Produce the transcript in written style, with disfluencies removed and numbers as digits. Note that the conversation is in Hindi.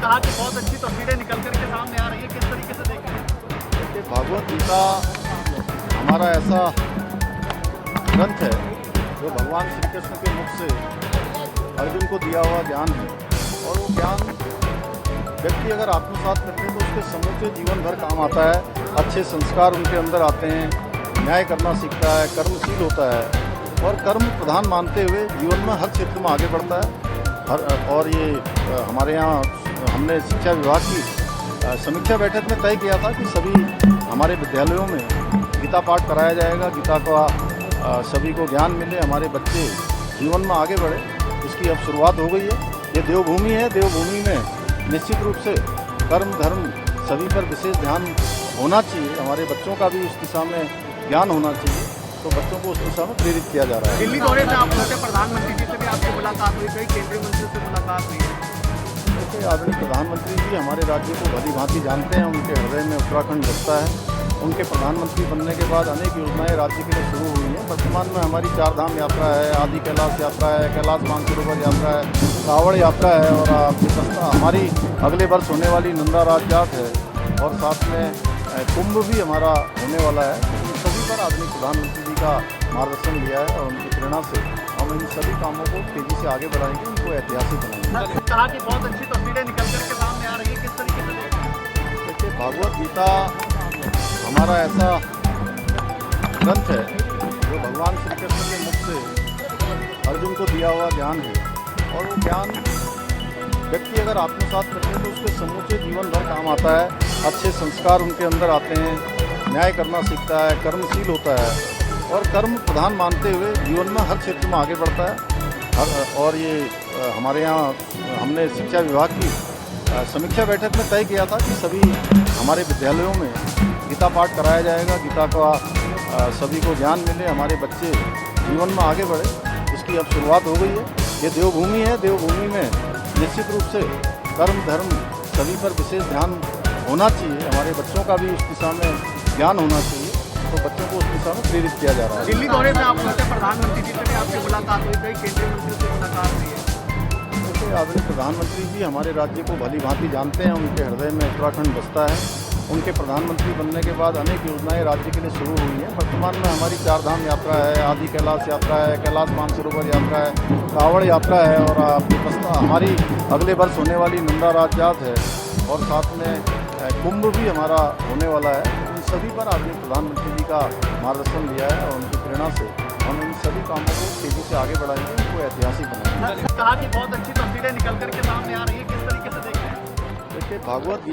कहा कि बहुत अच्छी तस्वीरें निकल करके सामने आ रही है, किस तरीके से देख रहे हैं? देखिए, भागवत गीता हमारा ऐसा ग्रंथ है जो भगवान श्री कृष्ण के मुख से अर्जुन को दिया हुआ ज्ञान है। और वो ज्ञान व्यक्ति अगर आत्मसात करते हैं तो उसके समूचे जीवन भर काम आता है। अच्छे संस्कार उनके अंदर आते हैं, न्याय करना सीखता है, कर्मशील होता है और कर्म प्रधान मानते हुए जीवन में हर क्षेत्र में आगे बढ़ता है। और ये हमारे यहाँ हमने शिक्षा विभाग की समीक्षा बैठक में तय किया था कि सभी हमारे विद्यालयों में गीता पाठ कराया जाएगा, गीता का सभी को ज्ञान मिले, हमारे बच्चे जीवन में आगे बढ़े। इसकी अब शुरुआत हो गई है। ये देवभूमि है, देवभूमि में निश्चित रूप से कर्म धर्म सभी पर विशेष ध्यान होना चाहिए। हमारे बच्चों का भी उस दिशा में ज्ञान होना चाहिए, तो बच्चों को उस दिशा में प्रेरित किया जा रहा है। दिल्ली दौरे में आप पहुंचे, प्रधानमंत्री जी से भी आपकी मुलाकात हुई, कई केंद्रीय मंत्री से मुलाकात हुई है। देखिए, आदरणीय प्रधानमंत्री जी हमारे राज्य को भली भांति जानते हैं। उनके हृदय में उत्तराखंड बसता है। उनके प्रधानमंत्री बनने के बाद अनेक योजनाएं राज्य के लिए शुरू हुई हैं। वर्तमान में हमारी 4 धाम यात्रा है, आदि कैलाश यात्रा है, कैलाश मानसरोवर यात्रा है, कांवड़ यात्रा है और हमारी अगले वर्ष होने वाली नंदा राज जात है और साथ में कुंभ भी हमारा होने वाला है। इन सभी पर आदरणीय प्रधानमंत्री जी का मार्गदर्शन लिया है और उनकी प्रेरणा से हम इन सभी कामों को तेजी से आगे बढ़ाएंगे, उनको ऐतिहासिक बनाएंगे। कहा कि बहुत अच्छी तस्वीरें निकल करके सामने आ रही है, किस तरीके से देख रहे हैं? देखिए, भागवत गीता हमारा ऐसा ग्रंथ है जो भगवान श्री कृष्ण के मुख से अर्जुन को दिया हुआ ज्ञान है। और वो ज्ञान व्यक्ति अगर आत्मसात करते हैं तो उसके समूचे जीवन भर काम आता है। अच्छे संस्कार उनके अंदर आते हैं, न्याय करना सीखता है, कर्मशील होता है और कर्म प्रधान मानते हुए जीवन में हर क्षेत्र में आगे बढ़ता है। और ये हमारे यहाँ हमने शिक्षा विभाग की समीक्षा बैठक में तय किया था कि सभी हमारे विद्यालयों में गीता पाठ कराया जाएगा, गीता का सभी को ज्ञान मिले, हमारे बच्चे जीवन में आगे बढ़े। इसकी अब शुरुआत हो गई है। ये देवभूमि है, देवभूमि में निश्चित रूप से कर्म धर्म सभी पर विशेष ध्यान होना चाहिए। हमारे बच्चों का भी उस दिशा में ज्ञान होना चाहिए, तो बच्चों को उस दिशा में प्रेरित किया जा रहा है। दिल्ली दौरे में आप पहुंचे, प्रधानमंत्री जी से भी आपकी मुलाकात हुई, कई केंद्रीय मंत्री से मुलाकात हुई है। देखिए, आदरणीय प्रधानमंत्री जी हमारे राज्य को भली भांति जानते हैं। उनके हृदय में उत्तराखंड बसता है। उनके प्रधानमंत्री बनने के बाद अनेक योजनाएं राज्य के लिए शुरू हुई हैं। वर्तमान में हमारी 4 धाम यात्रा है, आदि कैलाश यात्रा है, कैलाश मानसरोवर यात्रा है, कांवड़ यात्रा है और हमारी अगले वर्ष होने वाली नंदा राज जात है और साथ में कुंभ भी हमारा होने वाला है। इन सभी पर आदरणीय प्रधानमंत्री जी का मार्गदर्शन लिया है और उनकी प्रेरणा से हम इन सभी कामों को तेजी से आगे बढ़ाएंगे, उनको ऐतिहासिक बनाएंगे। कहा कि बहुत अच्छी तस्वीरें निकल करके सामने आ रही है, किस तरीके से देख रहे हैं? देखिए, भागवत